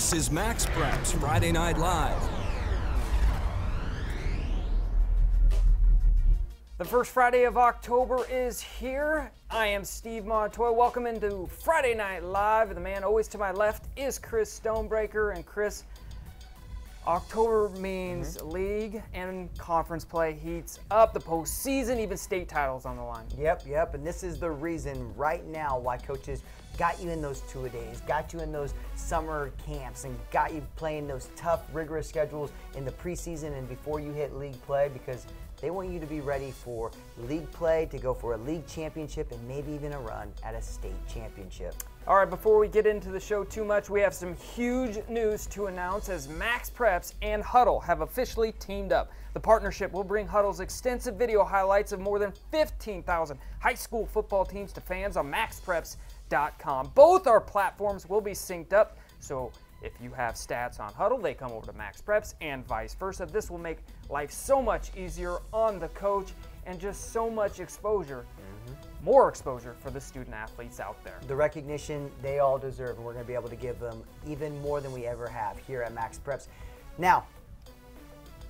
This is MaxPreps Friday Night Live. The first Friday of October is here. I am Steve Montoya. Welcome into Friday Night Live. The man always to my left is Chris Stonebreaker. And Chris, October means league and conference play heats up, the postseason, even state titles on the line. Yep. And this is the reason right now why coaches got you in those two-a-days, got you in those summer camps, and got you playing those tough, rigorous schedules in the preseason and before you hit league play, because they want you to be ready for league play, to go for a league championship, and maybe even a run at a state championship. All right, before we get into the show too much, we have some huge news to announce as MaxPreps and Huddle have officially teamed up. The partnership will bring Huddle's extensive video highlights of more than 15,000 high school football teams to fans on MaxPreps.com. Both our platforms will be synced up, so if you have stats on Huddle, they come over to MaxPreps and vice versa. This will make life so much easier on the coach and just so much exposure, more exposure for the student athletes out there. The recognition they all deserve, and we're going to be able to give them even more than we ever have here at MaxPreps. Now,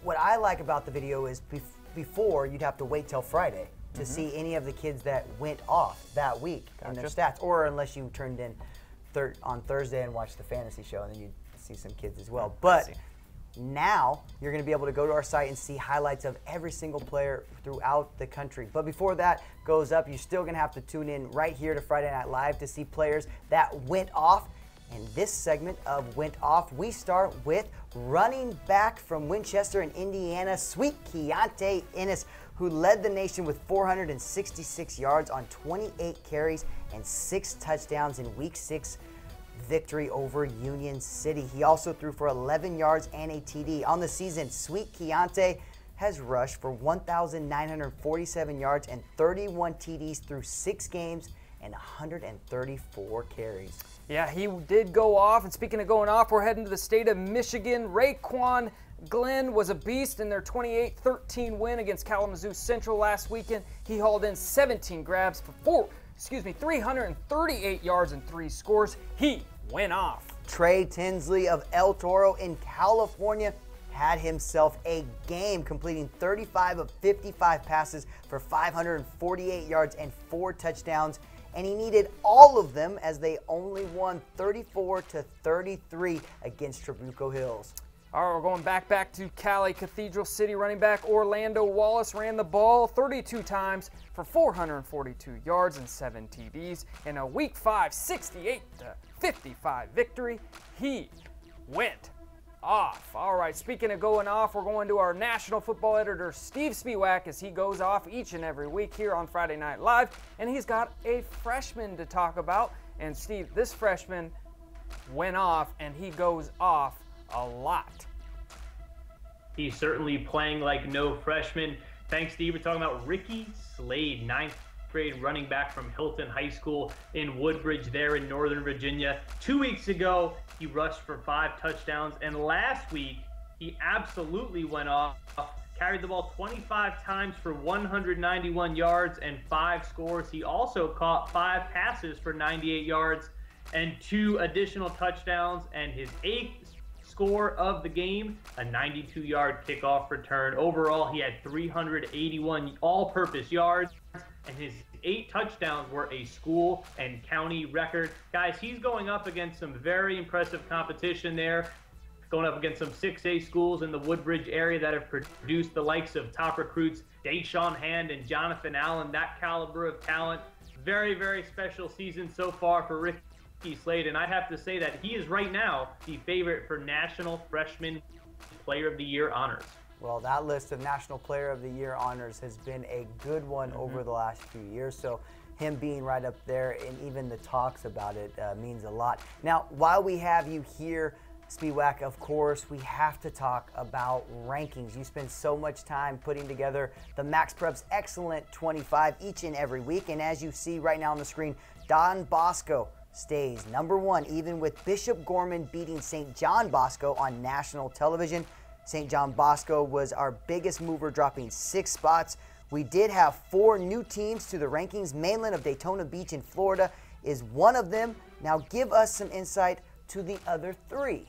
what I like about the video is before you'd have to wait till Friday to see any of the kids that went off that week and their stats, or unless you turned in on Thursday and watch the fantasy show, and then you'd see some kids as well. But now you're going to be able to go to our site and see highlights of every single player throughout the country. But before that goes up, you're still going to have to tune in right here to Friday Night Live to see players that went off. And this segment of Went Off, we start with running back from Winchester in Indiana, Sweet Keontae Ennis, who led the nation with 466 yards on 28 carries and 6 touchdowns in Week 6 victory over Union City. He also threw for 11 yards and a TD. On the season, Sweet Keontae has rushed for 1,947 yards and 31 TDs through 6 games and 134 carries. Yeah, he did go off. And speaking of going off, we're heading to the state of Michigan. Raekwon Glenn was a beast in their 28-13 win against Kalamazoo Central last weekend. He hauled in 17 grabs for 338 yards and 3 scores. He went off. Trey Tinsley of El Toro in California had himself a game, completing 35 of 55 passes for 548 yards and 4 touchdowns. And he needed all of them as they only won 34-33 against Trabuco Hills. All right, we're going back to Cali. Cathedral City running back Orlando Wallace ran the ball 32 times for 442 yards and 7 TDs in a Week 5 68-55 victory. He went off. All right, speaking of going off, we're going to our national football editor, Steve Spiewak, as he goes off each and every week here on Friday Night Live, and he's got a freshman to talk about. And Steve, this freshman went off, and he goes off a lot. He's certainly playing like no freshman. Thanks, Steve. We're talking about Ricky Slade, 9th grade running back from Hilton High School in Woodbridge there in Northern Virginia. 2 weeks ago, he rushed for 5 touchdowns, and last week, he absolutely went off, carried the ball 25 times for 191 yards and 5 scores. He also caught 5 passes for 98 yards and 2 additional touchdowns, and his 8th score of the game, a 92-yard kickoff return. Overall, he had 381 all-purpose yards, and his 8 touchdowns were a school and county record. Guys, he's going up against some very impressive competition there, going up against some 6A schools in the Woodbridge area that have produced the likes of top recruits Deshaun Hand and Jonathan Allen, that caliber of talent. Very, very special season so far for Ricky Slade, and I'd have to say that he is right now the favorite for National Freshman Player of the Year honors. Well, that list of National Player of the Year honors has been a good one over the last few years, so him being right up there and even the talks about it means a lot. Now, while we have you here, Spiewak, of course, we have to talk about rankings. You spend so much time putting together the MaxPreps Excellent 25 each and every week, and as you see right now on the screen, Don Bosco stays number 1, even with Bishop Gorman beating St. John Bosco on national television. St. John Bosco was our biggest mover, dropping 6 spots. We did have 4 new teams to the rankings. Mainland of Daytona Beach in Florida is one of them. Now give us some insight to the other 3.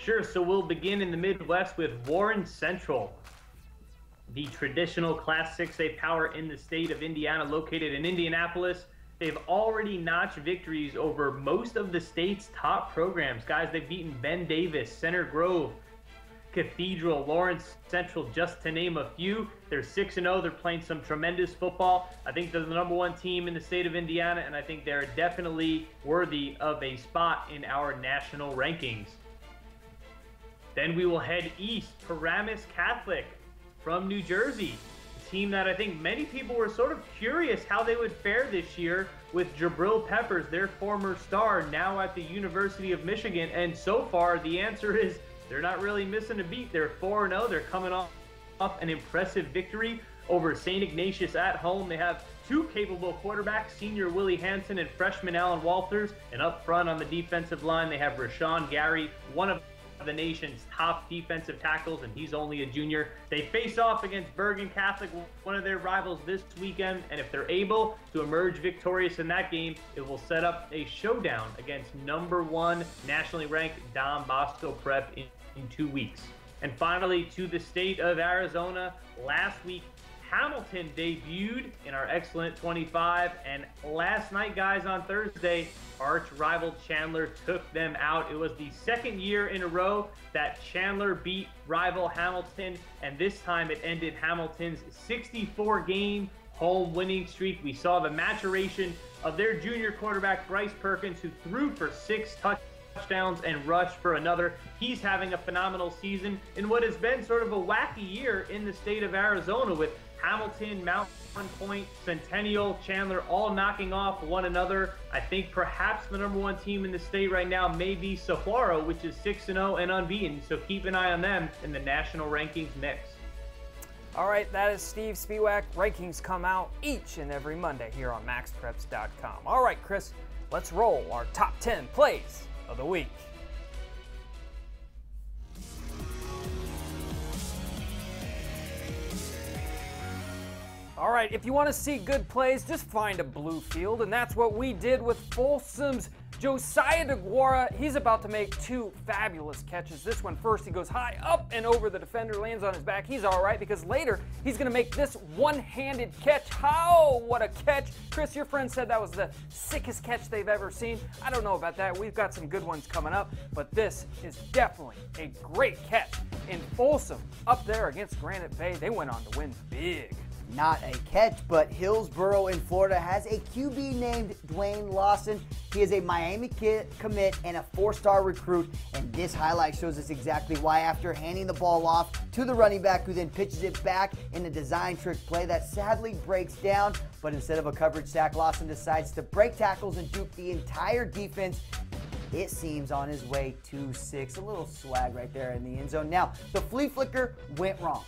Sure, so we'll begin in the Midwest with Warren Central, the traditional Class 6A power in the state of Indiana, located in Indianapolis. They've already notched victories over most of the state's top programs. Guys, they've beaten Ben Davis, Center Grove, Cathedral, Lawrence Central, just to name a few. They're 6-0. They're playing some tremendous football. I think they're the #1 team in the state of Indiana, and I think they're definitely worthy of a spot in our national rankings. Then we will head east. Paramus Catholic from New Jersey. A team that I think many people were sort of curious how they would fare this year with Jabril Peppers, their former star, now at the University of Michigan. And so far, the answer is they're not really missing a beat. They're 4-0. They're coming off an impressive victory over St. Ignatius at home. They have two capable quarterbacks, senior Willie Hansen and freshman Alan Walters. And up front on the defensive line, they have Rashawn Gary, one of the nation's top defensive tackles, and he's only a junior. They face off against Bergen Catholic, one of their rivals, this weekend, and if they're able to emerge victorious in that game, it will set up a showdown against #1 nationally ranked Don Bosco Prep in 2 weeks. And finally, to the state of Arizona, last week Hamilton debuted in our excellent 25, and last night, guys, on Thursday, arch rival Chandler took them out. It was the second year in a row that Chandler beat rival Hamilton, and this time it ended Hamilton's 64-game home winning streak. We saw the maturation of their junior quarterback, Bryce Perkins, who threw for 6 touchdowns and rushed for another. He's having a phenomenal season in what has been sort of a wacky year in the state of Arizona, with Hamilton, Mount Point, Centennial, Chandler all knocking off one another. I think perhaps the #1 team in the state right now may be Saguaro, which is 6-0 and unbeaten. So keep an eye on them in the national rankings mix. All right, that is Steve Spiewak. Rankings come out each and every Monday here on MaxPreps.com. All right, Chris, let's roll our top 10 plays of the week. All right, if you want to see good plays, just find a blue field, and that's what we did with Folsom's Josiah DeGuara. He's about to make 2 fabulous catches. This one first, he goes high up and over the defender, lands on his back. He's all right because later he's going to make this one-handed catch. How? What a catch. Chris, your friend said that was the sickest catch they've ever seen. I don't know about that. We've got some good ones coming up, but this is definitely a great catch. In Folsom, up there against Granite Bay, they went on to win big. Not a catch, but Hillsboro in Florida has a QB named Dwayne Lawson. He is a Miami commit and a 4-star recruit, and this highlight shows us exactly why. After handing the ball off to the running back, who then pitches it back in a design trick play that sadly breaks down, but instead of a coverage sack, Lawson decides to break tackles and dupe the entire defense. It seems on his way to 6. A little swag right there in the end zone. Now, the flea flicker went wrong.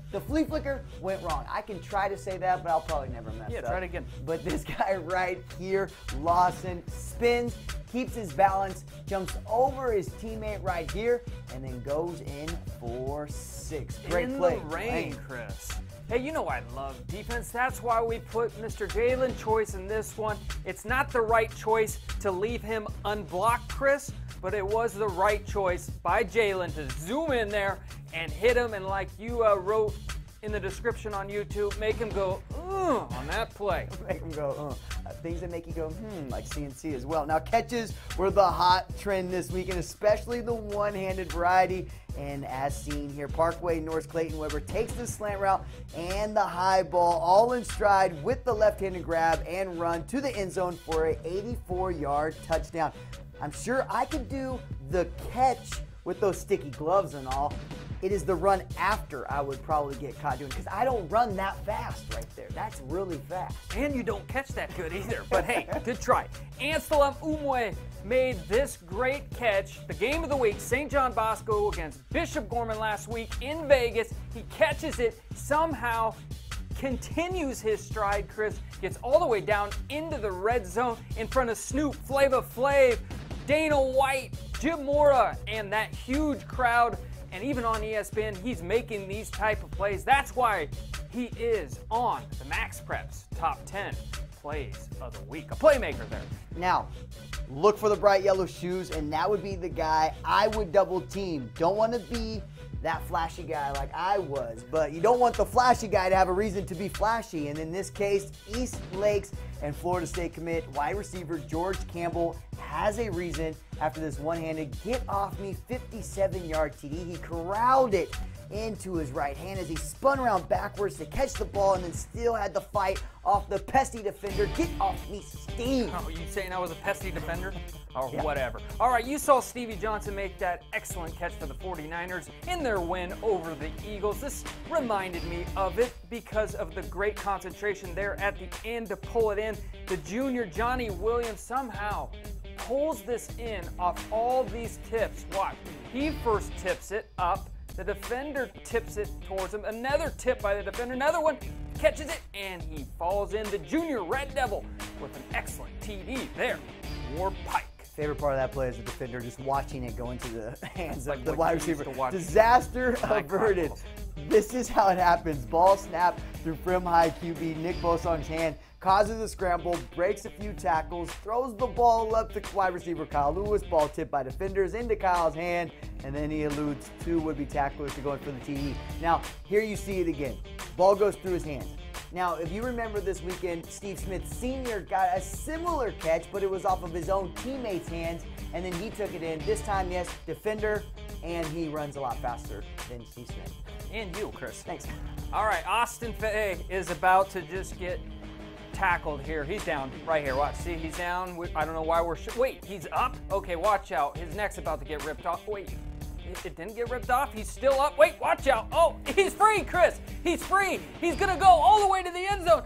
The flea flicker went wrong. I can try to say that, but I'll probably never mess up. Yeah, try it again. But this guy right here, Lawson, spins, keeps his balance, jumps over his teammate right here, and then goes in for 6. Great play. In the rain, Chris. Hey, you know I love defense. That's why we put Mr. Jalen Choice in this one. It's not the right choice to leave him unblocked, Chris, but it was the right choice by Jalen to zoom in there and hit him, and like you wrote in the description on YouTube, make him go, on that play. Make him go, things that make you go, like CNC as well. Now, catches were the hot trend this weekend, especially the one-handed variety. And as seen here, Parkway North Clayton Weber takes the slant route and the high ball all in stride with the left-handed grab and run to the end zone for an 84-yard touchdown. I'm sure I could do the catch with those sticky gloves and all. It is the run after I would probably get caught doing, because I don't run that fast right there. That's really fast. And you don't catch that good either. But hey, good try. Anselm Umwe made this great catch. The game of the week, St. John Bosco against Bishop Gorman last week in Vegas. He catches it, somehow continues his stride, Chris, gets all the way down into the red zone in front of Snoop, Flava Flav, Dana White, Jim Mora, and that huge crowd. And even on ESPN, he's making these type of plays. That's why he is on the MaxPreps Top 10 plays of the week. A playmaker there. Now, look for the bright yellow shoes, and that would be the guy I would double team. Don't want to be that flashy guy like I was, but you don't want the flashy guy to have a reason to be flashy. And in this case, East Lakes and Florida State commit wide receiver George Campbell has a reason after this one-handed get off me 57-yard TD. He corralled it into his right hand as he spun around backwards to catch the ball and then still had the fight off the pesky defender. Get off me, Steve. Oh, you saying I was a pesky defender? Or Yeah. whatever. All right, you saw Stevie Johnson make that excellent catch for the 49ers in their win over the Eagles. This reminded me of it because of the great concentration there at the end to pull it in. The junior Johnny Williams somehow pulls this in off all these tips. Watch. He first tips it up. The defender tips it towards him. Another tip by the defender. Another one catches it, and he falls in. The junior Red Devil with an excellent TD there. War Pike. Favorite part of that play is the defender just watching it go into the hands Like of the what wide you used receiver. to watch Disaster Mike averted. Chronicles. This is how it happens. Ball snap through Prim High QB Nick Bosong's hand, causes a scramble, breaks a few tackles, throws the ball up to wide receiver Kyle Lewis. Ball tipped by defenders into Kyle's hand, and then he eludes two would-be tacklers to go in for the TD. Now, here you see it again. Ball goes through his hand. Now, if you remember this weekend, Steve Smith Sr. got a similar catch, but it was off of his own teammate's hands, and then he took it in. This time, yes, defender, and he runs a lot faster than Steve Smith. And you, Chris. Thanks. All right, Austin Fay is about to just get tackled here. He's down right here. Watch. See, he's down. I don't know why we're... Wait, he's up? Okay, watch out. His neck's about to get ripped off. Wait, it didn't get ripped off. He's still up. Wait, watch out. Oh, he's free, Chris. He's free. He's going to go all the way to the end zone.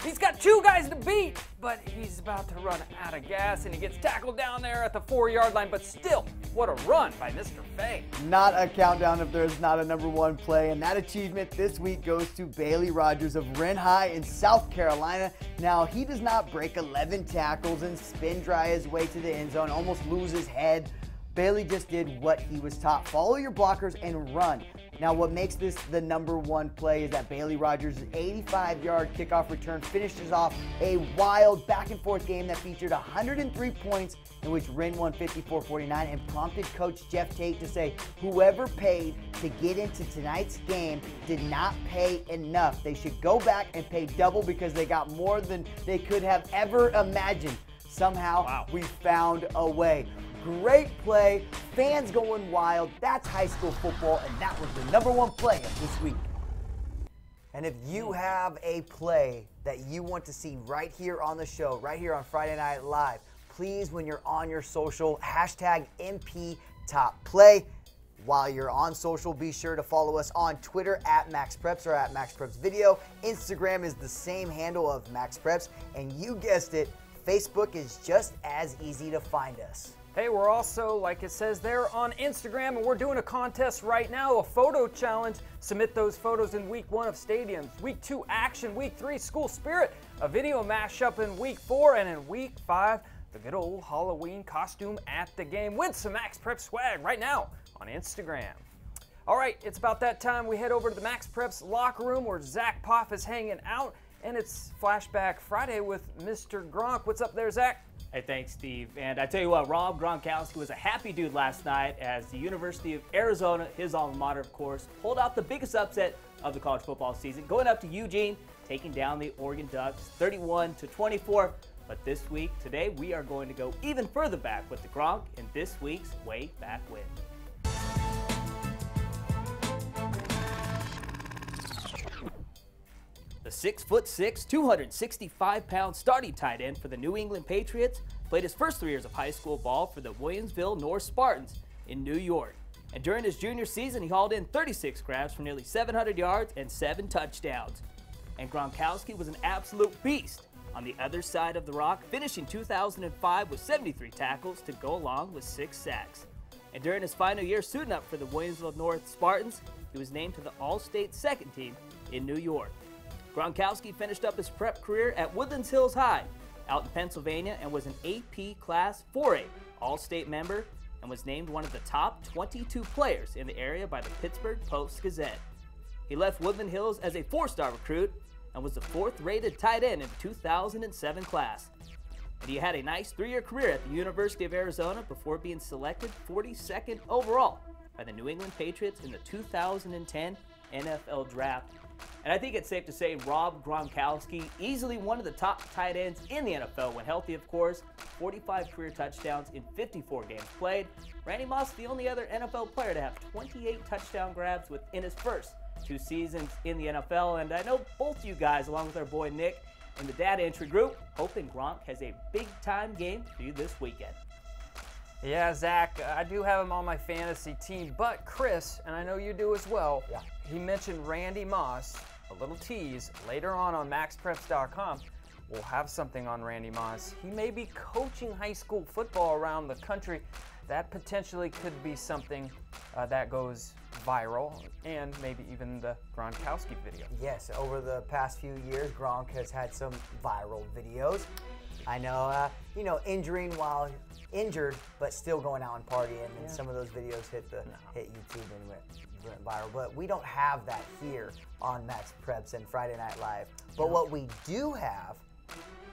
He's got two guys to beat, but he's about to run out of gas, and he gets tackled down there at the 4-yard line. But still, what a run by Mr. Fay. Not a countdown if there's not a number one play, and that achievement this week goes to Bailey Rogers of Wren High in South Carolina. Now, he does not break 11 tackles and spin dry his way to the end zone, almost lose his head. Bailey just did what he was taught. Follow your blockers and run. Now, what makes this the number one play is that Bailey Rogers' 85-yard kickoff return finishes off a wild back-and-forth game that featured 103 points, in which Wren won 54-49 and prompted Coach Jeff Tate to say, whoever paid to get into tonight's game did not pay enough. They should go back and pay double because they got more than they could have ever imagined. Somehow, we found a way. Great play, fans going wild. That's high school football, and that was the number one play of this week. And if you have a play that you want to see right here on the show, right here on Friday Night Live, please, when you're on your social, hashtag MPTopPlay. While you're on social, be sure to follow us on Twitter at MaxPreps or at MaxPrepsVideo. Instagram is the same handle of MaxPreps, and you guessed it, Facebook is just as easy to find us. Hey, we're also, like it says there, on Instagram, and we're doing a contest right now, a photo challenge. Submit those photos in week 1 of stadiums, week 2 action, week 3 school spirit, a video mashup in week 4, and in week 5, the good old Halloween costume at the game. Win some MaxPreps swag right now on Instagram. All right, it's about that time. We head over to the MaxPreps locker room where Zach Poff is hanging out, and it's Flashback Friday with Mr. Gronk. What's up there, Zach? Hey, thanks, Steve. And I tell you what, Rob Gronkowski was a happy dude last night as the University of Arizona, his alma mater, of course, pulled out the biggest upset of the college football season, going up to Eugene, taking down the Oregon Ducks 31-24. But this week, today, we are going to go even further back with the Gronk in this week's Way Back When. The 6'6", 265-pound starting tight end for the New England Patriots played his first 3 years of high school ball for the Williamsville North Spartans in New York. And during his junior season, he hauled in 36 grabs for nearly 700 yards and 7 touchdowns. And Gronkowski was an absolute beast on the other side of the rock, finishing 2005 with 73 tackles to go along with 6 sacks. And during his final year suiting up for the Williamsville North Spartans, he was named to the All-State second team in New York. Gronkowski finished up his prep career at Woodlands Hills High out in Pennsylvania and was an AP Class 4A All-State member and was named one of the top 22 players in the area by the Pittsburgh Post-Gazette. He left Woodland Hills as a 4-star recruit and was the 4th rated tight end in the 2007 class. And he had a nice 3-year career at the University of Arizona before being selected 42nd overall by the New England Patriots in the 2010 NFL Draft. And I think it's safe to say Rob Gronkowski, easily one of the top tight ends in the NFL when healthy, of course. 45 career touchdowns in 54 games played. Randy Moss, the only other NFL player to have 28 touchdown grabs within his first 2 seasons in the NFL. And I know both you guys, along with our boy Nick and the data entry group, hoping Gronk has a big-time game for you this weekend. Yeah, Zach, I do have him on my fantasy team, but Chris, and I know you do as well, he mentioned Randy Moss, a little tease, later on MaxPreps.com. We'll have something on Randy Moss. He may be coaching high school football around the country. That potentially could be something that goes viral, and maybe even the Gronkowski video. Yes, over the past few years, Gronk has had some viral videos. I know, injuring while injured, but still going out and partying, and some of those videos hit YouTube and went viral. But we don't have that here on Max Preps and Friday Night Live. But what we do have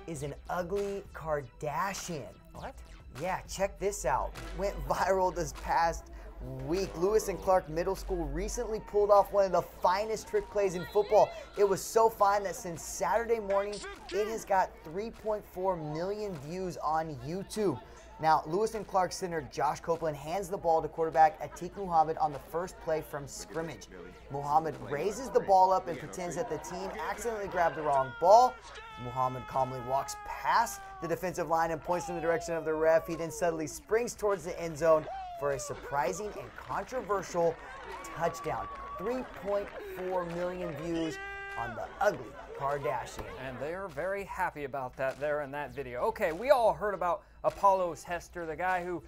is an ugly Kardashian. What? Yeah, check this out. Went viral this past week. Lewis and Clark Middle School recently pulled off one of the finest trick plays in football. It was so fine that since Saturday morning, it has got 3.4 million views on YouTube. Now, Lewis and Clark center Josh Copeland hands the ball to quarterback Atiq Muhammad on the first play from scrimmage. Muhammad raises the ball up and pretends that the team accidentally grabbed the wrong ball. Muhammad calmly walks past the defensive line and points in the direction of the ref. He then suddenly springs towards the end zone for a surprising and controversial touchdown. 3.4 million views on the ugly Kardashian. And they are very happy about that there in that video. Okay, we all heard about Apollos Hester, the guy who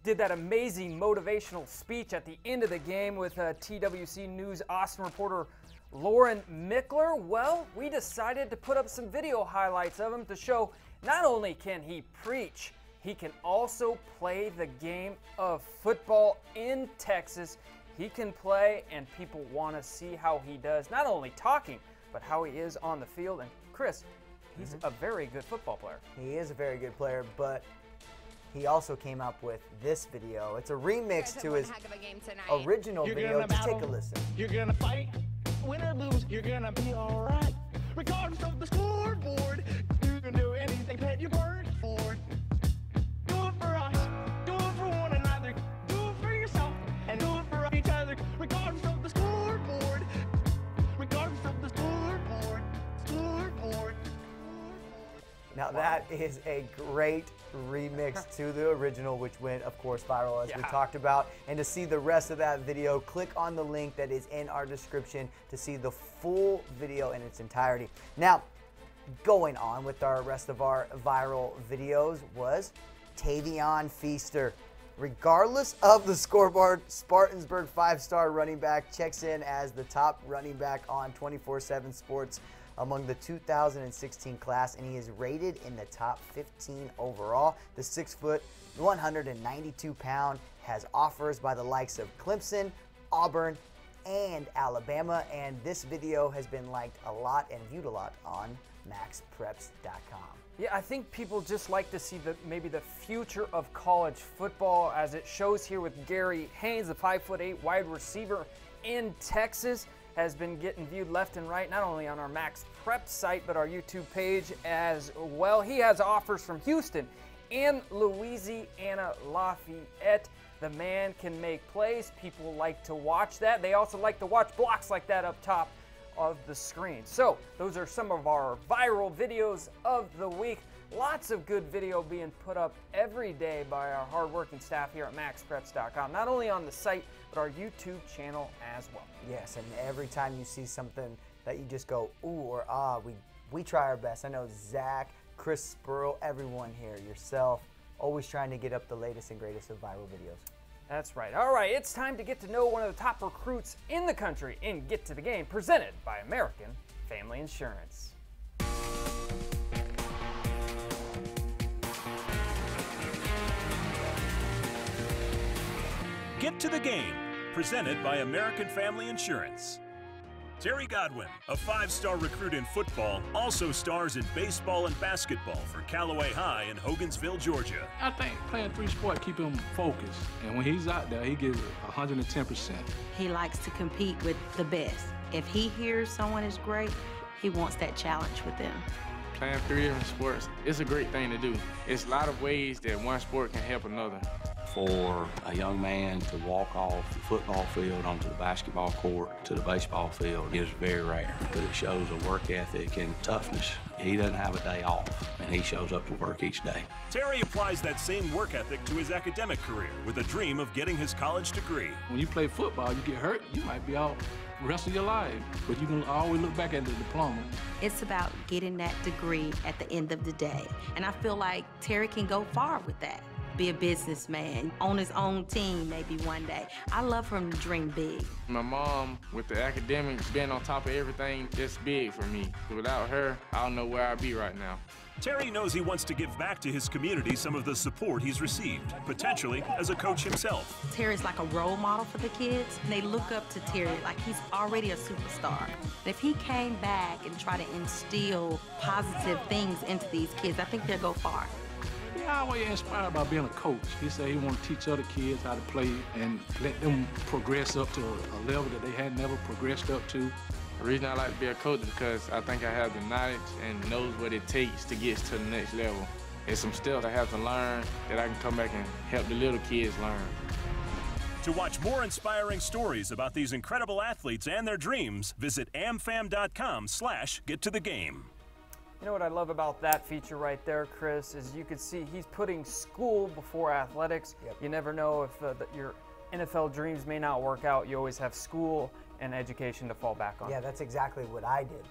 did that amazing motivational speech at the end of the game with TWC News Austin reporter Lauren Mickler. Well, we decided to put up some video highlights of him to show not only can he preach, he can also play the game of football in Texas. He can play, and people want to see how he does, not only talking, but how he is on the field. And Chris, he's a very good football player. He is a very good player, but he also came up with this video. It's a remix to his original video. Just take a listen. You're gonna fight, win or lose, you're gonna be alright. Regardless of the scoreboard, you can do anything that you work for. Do it for us, do it for one another, do it for yourself, and do it for each other. Regardless of the scoreboard, regardless of the scoreboard. Now that is a great remix to the original, which went, of course, viral as we talked about. And to see the rest of that video, click on the link that is in our description to see the full video in its entirety. Now, going on with our rest of our viral videos was Tavion Feaster. Regardless of the scoreboard, Spartansburg 5-star running back checks in as the top running back on 24/7 Sports among the 2016 class, and he is rated in the top 15 overall. The 6', 192-pound has offers by the likes of Clemson, Auburn, and Alabama, and this video has been liked a lot and viewed a lot on MaxPreps.com. Yeah, I think people just like to see maybe the future of college football, as it shows here with Gary Haynes, the 5'8" wide receiver in Texas, has been getting viewed left and right, not only on our Max Prep site, but our YouTube page as well. He has offers from Houston and Louisiana Lafayette. The man can make plays. People like to watch that. They also like to watch blocks like that up top of the screen. So those are some of our viral videos of the week. Lots of good video being put up every day by our hardworking staff here at MaxPreps.com, not only on the site, but our YouTube channel as well. Yes, and every time you see something that you just go, ooh or ah, we try our best. I know Zach, Chris Spurl, everyone here, yourself, always trying to get up the latest and greatest of viral videos. That's right. All right, it's time to get to know one of the top recruits in the country in Get to the Game, presented by American Family Insurance. Get to the Game, presented by American Family Insurance. Terry Godwin, a 5-star recruit in football, also stars in baseball and basketball for Callaway High in Hogansville, Georgia. I think playing 3 sports keep him focused, and when he's out there, he gives 110%. He likes to compete with the best. If he hears someone is great, he wants that challenge with them. Playing 3 different sports, it's a great thing to do. It's a lot of ways that one sport can help another. For a young man to walk off the football field onto the basketball court to the baseball field is very rare, but it shows a work ethic and toughness. He doesn't have a day off, and he shows up to work each day. Terry applies that same work ethic to his academic career with a dream of getting his college degree. When you play football, you get hurt, you might be out the rest of your life, but you can always look back at the diploma. It's about getting that degree at the end of the day, and I feel like Terry can go far with that. Be a businessman, own his own team maybe one day. I love for him to dream big. My mom, with the academics, being on top of everything, it's big for me. Without her, I don't know where I'd be right now. Terry knows he wants to give back to his community some of the support he's received, potentially as a coach himself. Terry's like a role model for the kids, and they look up to Terry like he's already a superstar. And if he came back and tried to instill positive things into these kids, I think they'll go far. Yeah, I was inspired by being a coach. He said he wanted to teach other kids how to play and let them progress up to a level that they had never progressed up to. The reason I like to be a coach is because I think I have the knowledge and knows what it takes to get to the next level. There's some stuff I have to learn that I can come back and help the little kids learn. To watch more inspiring stories about these incredible athletes and their dreams, visit amfam.com/gettothegame. You know what I love about that feature right there, Chris, is you can see he's putting school before athletics. Yep. You never know if your NFL dreams may not work out. You always have school and education to fall back on. Yeah, that's exactly what I did,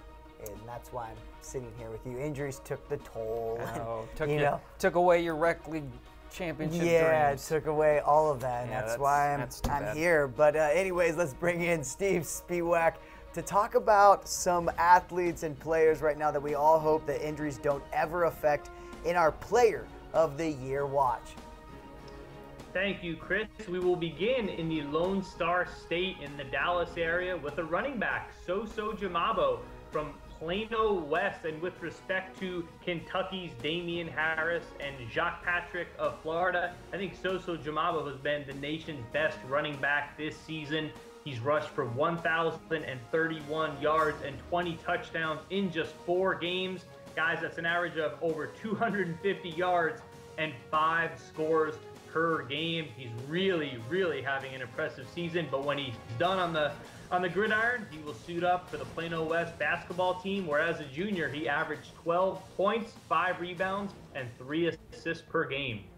and that's why I'm sitting here with you. Injuries took the toll. Took away your rec league championship yeah, dreams. it took away all of that, and Yeah, that's why I'm here. But anyways, let's bring in Steve Spiewak to talk about some athletes and players right now that we all hope that injuries don't ever affect in our Player of the Year watch. Thank you, Chris. We will begin in the Lone Star State in the Dallas area with a running back, Soso Jamabo from Plano West. And with respect to Kentucky's Damian Harris and Jacques Patrick of Florida, I think Soso Jamabo has been the nation's best running back this season. He's rushed for 1,031 yards and 20 touchdowns in just 4 games. Guys, that's an average of over 250 yards and 5 scores per game. He's really, really having an impressive season, but when he's done on the gridiron, he will suit up for the Plano West basketball team, where as a junior, he averaged 12 points, 5 rebounds, and 3 assists per game.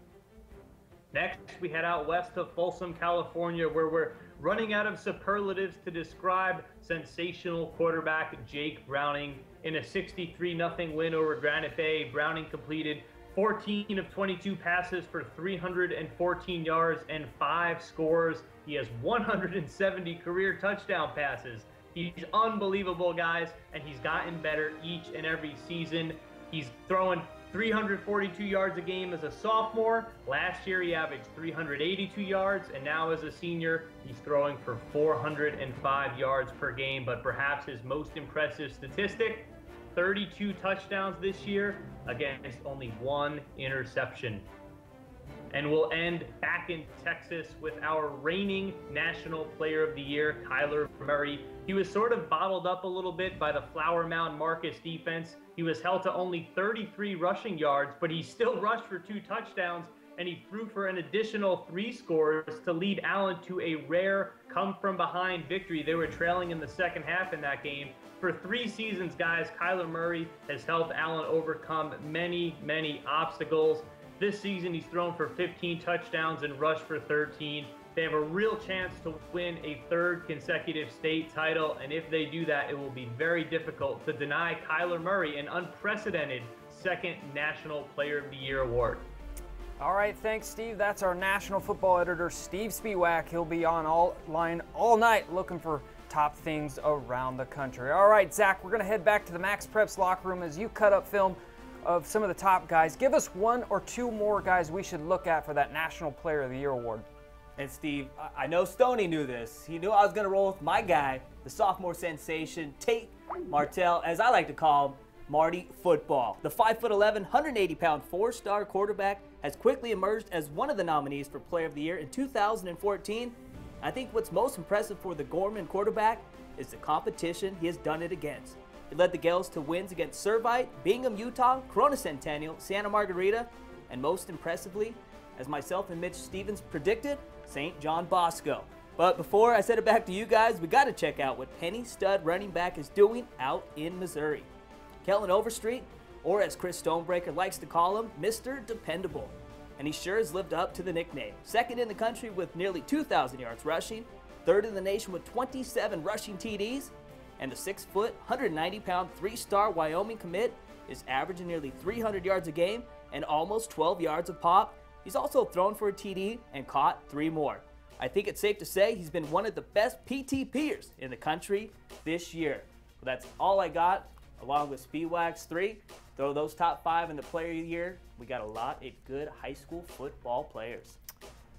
Next, we head out west to Folsom, California, where we're running out of superlatives to describe sensational quarterback Jake Browning. In a 63-0 win over Granite Bay, Browning completed 14 of 22 passes for 314 yards and 5 scores. He has 170 career touchdown passes. He's unbelievable, guys, and he's gotten better each and every season. He's throwing 342 yards a game as a sophomore. Last year, he averaged 382 yards, and now as a senior, he's throwing for 405 yards per game. But perhaps his most impressive statistic, 32 touchdowns this year against only 1 interception. And we'll end back in Texas with our reigning National Player of the Year, Kyler Murray. He was sort of bottled up a little bit by the Flower Mound Marcus defense. He was held to only 33 rushing yards, but he still rushed for 2 touchdowns, and he threw for an additional 3 scores to lead Allen to a rare come-from-behind victory. They were trailing in the second half in that game. For 3 seasons, guys, Kyler Murray has helped Allen overcome many, many obstacles. This season, he's thrown for 15 touchdowns and rushed for 13. They have a real chance to win a 3rd consecutive state title, and if they do that, it will be very difficult to deny Kyler Murray an unprecedented 2nd National Player of the Year award. All right, thanks, Steve. That's our national football editor, Steve Spiewak. He'll be on online all night looking for top things around the country. All right, Zach, we're going to head back to the MaxPreps locker room as you cut up film of some of the top guys. Give us 1 or 2 more guys we should look at for that National Player of the Year award. And Steve, I know Stoney knew this. He knew I was going to roll with my guy, the sophomore sensation, Tate Martell, as I like to call him, Marty Football. The 5'11", 180-pound four-star quarterback has quickly emerged as one of the nominees for Player of the Year in 2014. I think what's most impressive for the Gorman quarterback is the competition he has done it against. He led the Gales to wins against Servite, Bingham, Utah, Corona Centennial, Santa Margarita, and most impressively, as myself and Mitch Stevens predicted, St. John Bosco. But before I send it back to you guys, we got to check out what Penny Stud running back is doing out in Missouri. Kellen Overstreet, or as Chris Stonebreaker likes to call him, Mr. Dependable. And he sure has lived up to the nickname. Second in the country with nearly 2,000 yards rushing, third in the nation with 27 rushing TDs, and the 6-foot, 190-pound, three-star Wyoming commit is averaging nearly 300 yards a game and almost 12 yards of pop. He's also thrown for a TD and caught 3 more. I think it's safe to say he's been one of the best PTPers in the country this year. Well, that's all I got, along with Speedwax 3. Throw those top 5 in the Player of the Year. We got a lot of good high school football players.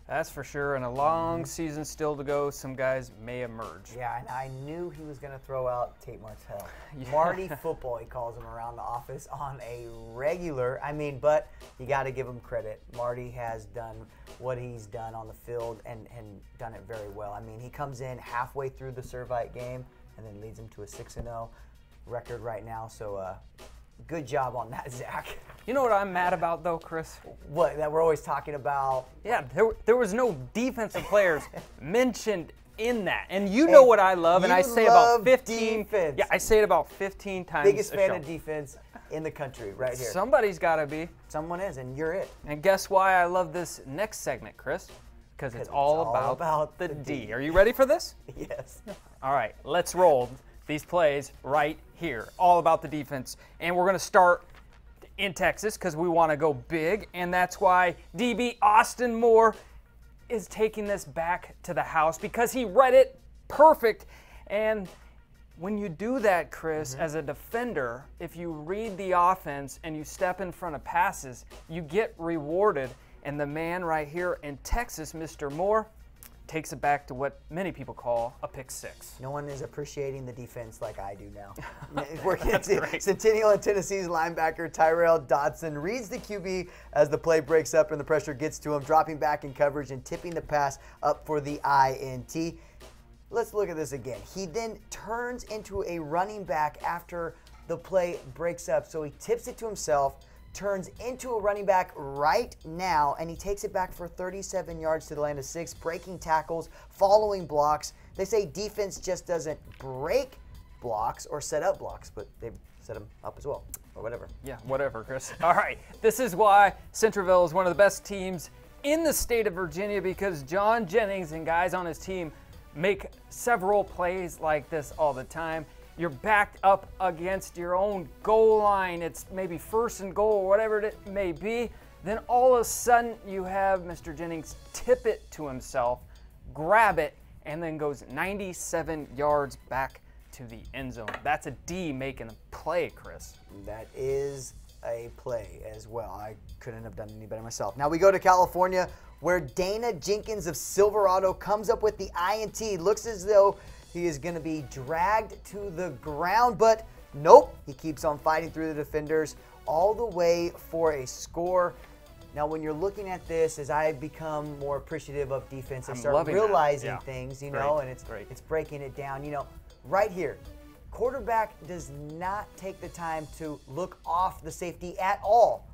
That's for sure, and a long season still to go. Some guys may emerge. Yeah, and I knew he was going to throw out Tate Martell. Marty Football, he calls him around the office on a regular. I mean, but you got to give him credit. Marty has done what he's done on the field and done it very well. I mean, he comes in halfway through the Servite game and then leads him to a 6-0 record right now. So good job on that, Zach. You know what I'm mad about, though, Chris? What, that we're always talking about? Yeah, there was no defensive players mentioned in that. And you know what I love, and I say about 15. Defense. Yeah, I say it about 15 times. Biggest a fan show. of defense in the country, right here. Somebody's got to be. Someone is, and you're it. And guess why I love this next segment, Chris? Because it's all about the D. Are you ready for this? Yes. All right, let's roll these plays right here. All about the defense. And we're going to start in Texas because we want to go big, and that's why DB Austin Moore is taking this back to the house because he read it perfect. And when you do that, Chris, as a defender, if you read the offense and you step in front of passes, you get rewarded. And the man right here in Texas, Mr. Moore, takes it back to what many people call a pick 6. No one is appreciating the defense like I do now. Working at Centennial and Tennessee's linebacker Tyrell Dodson reads the QB as the play breaks up and the pressure gets to him, dropping back in coverage and tipping the pass up for the INT. Let's look at this again. He then turns into a running back after the play breaks up. So he tips it to himself, turns into a running back right now, and he takes it back for 37 yards to the land of 6, breaking tackles, following blocks. They say defense just doesn't break blocks or set up blocks, but they set them up as well, or whatever. Yeah, whatever, Chris. All right, this is why Centerville is one of the best teams in the state of Virginia, because John Jennings and guys on his team make several plays like this all the time. You're backed up against your own goal line. It's maybe 1st and goal or whatever it may be. Then all of a sudden you have Mr. Jennings tip it to himself, grab it, and then goes 97 yards back to the end zone. That's a D making a play, Chris. That is a play as well. I couldn't have done any better myself. Now we go to California, where Dana Jenkins of Silverado comes up with the INT. Looks as though he is going to be dragged to the ground, but nope. He keeps on fighting through the defenders all the way for a score. Now, when you're looking at this, as I become more appreciative of defense, I start realizing things, you know, and it's breaking it down. You know, right here, quarterback does not take the time to look off the safety at all.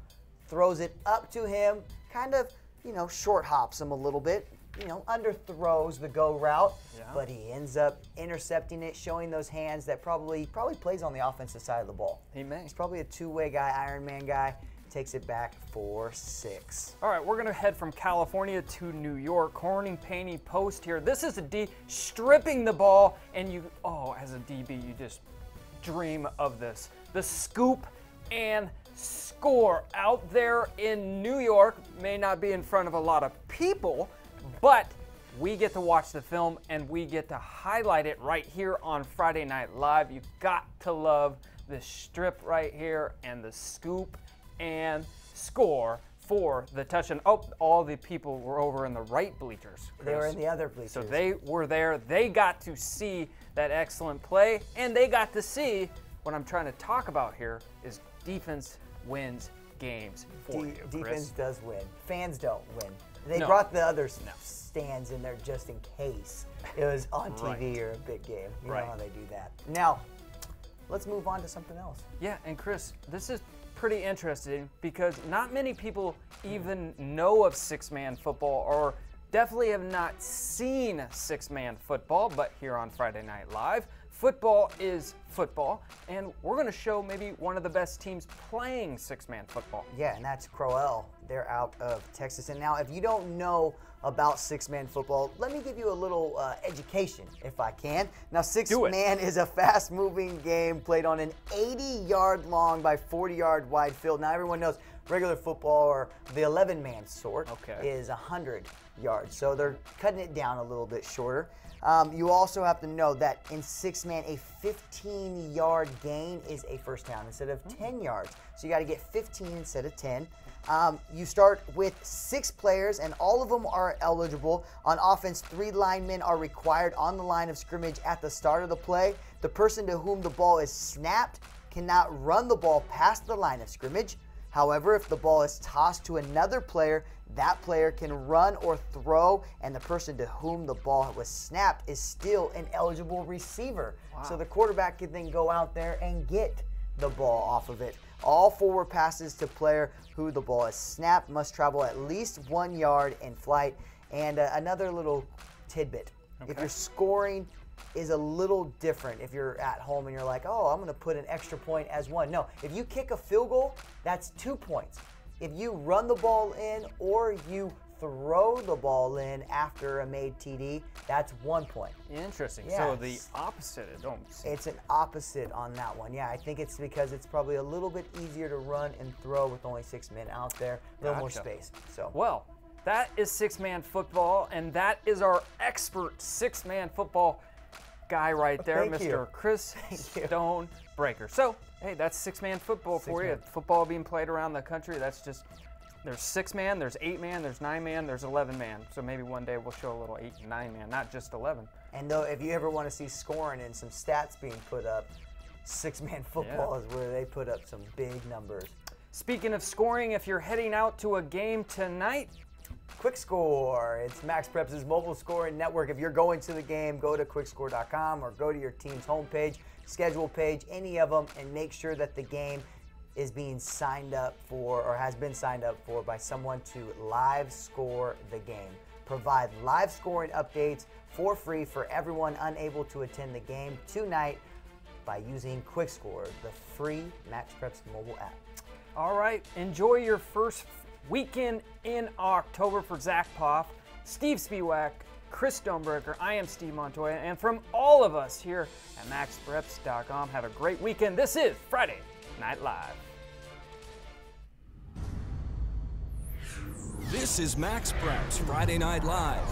Throws it up to him, kind of, you know, short hops him a little bit. You know, underthrows the go route, but he ends up intercepting it, showing those hands that probably plays on the offensive side of the ball. He may. He's probably a two-way guy, Iron Man guy. Takes it back for 6. All right, we're going to head from California to New York. Corning Paney post here. This is a D stripping the ball, and you, as a DB, you just dream of this. The scoop and score out there in New York. May not be in front of a lot of people, but we get to watch the film and we get to highlight it right here on Friday Night Live. You've got to love the strip right here and the scoop and score for the touchdown. Oh, all the people were over in the right bleachers, Chris. They were in the other bleachers. So they were there. They got to see that excellent play, and they got to see what I'm trying to talk about here is defense wins games for you, Chris. Defense does win. Fans don't win. They No. brought the other stands in there just in case it was on TV or a big game. You know how they do that. Now, let's move on to something else. Yeah, and Chris, this is pretty interesting because not many people even know of six-man football or definitely have not seen six-man football, but here on Friday Night Live, football is football, and we're going to show maybe one of the best teams playing six-man football. Yeah, and that's Crowell. They're out of Texas. And now, if you don't know about six-man football, let me give you a little education, if I can. Now, six-man is a fast-moving game played on an 80-yard long by 40-yard wide field. Now, everyone knows regular football, or the 11-man sort, is 100 yards. So they're cutting it down a little bit shorter. You also have to know that in six-man, a 15-yard gain is a first down instead of 10 yards. So you got to get 15 instead of 10. You start with 6 players, and all of them are eligible. On offense, 3 linemen are required on the line of scrimmage at the start of the play. The person to whom the ball is snapped cannot run the ball past the line of scrimmage. However, if the ball is tossed to another player, that player can run or throw, and the person to whom the ball was snapped is still an eligible receiver. So the quarterback can then go out there and get the ball off of it. All forward passes to player who the ball is snapped must travel at least 1 yard in flight. And another little tidbit. If your scoring is a little different, if you're at home and you're like, oh, I'm going to put an extra point as 1. No, if you kick a field goal, that's 2 points. If you run the ball in or you throw the ball in after a made TD, that's 1 point. Interesting. Yes. So the opposite. It's an opposite on that one. Yeah, I think it's because it's probably a little bit easier to run and throw with only 6 men out there, a little more space. So well, that is six-man football, and that is our expert six-man football guy right there, Mr. Chris Stonebreaker. So, hey, that's six-man football for you. Football being played around the country, that's just, there's 6-man, there's 8-man, there's 9-man, there's 11-man. So maybe one day we'll show a little 8 and 9-man, not just 11. And though, if you ever want to see scoring and some stats being put up, six-man football is where they put up some big numbers. Speaking of scoring, if you're heading out to a game tonight, Quick Score. It's MaxPreps' mobile scoring network. If you're going to the game, go to quickscore.com or go to your team's homepage, schedule page, any of them, and make sure that the game is being signed up for or has been signed up for by someone to live score the game. Provide live scoring updates for free for everyone unable to attend the game tonight by using Quick Score, the free MaxPreps mobile app. all right, enjoy your first weekend in October. For Zach Poff, Steve Spiewak, Chris Stonebreaker, I am Steve Montoya, and from all of us here at MaxPreps.com, have a great weekend. This is Friday Night Live. This is MaxPreps Friday Night Live.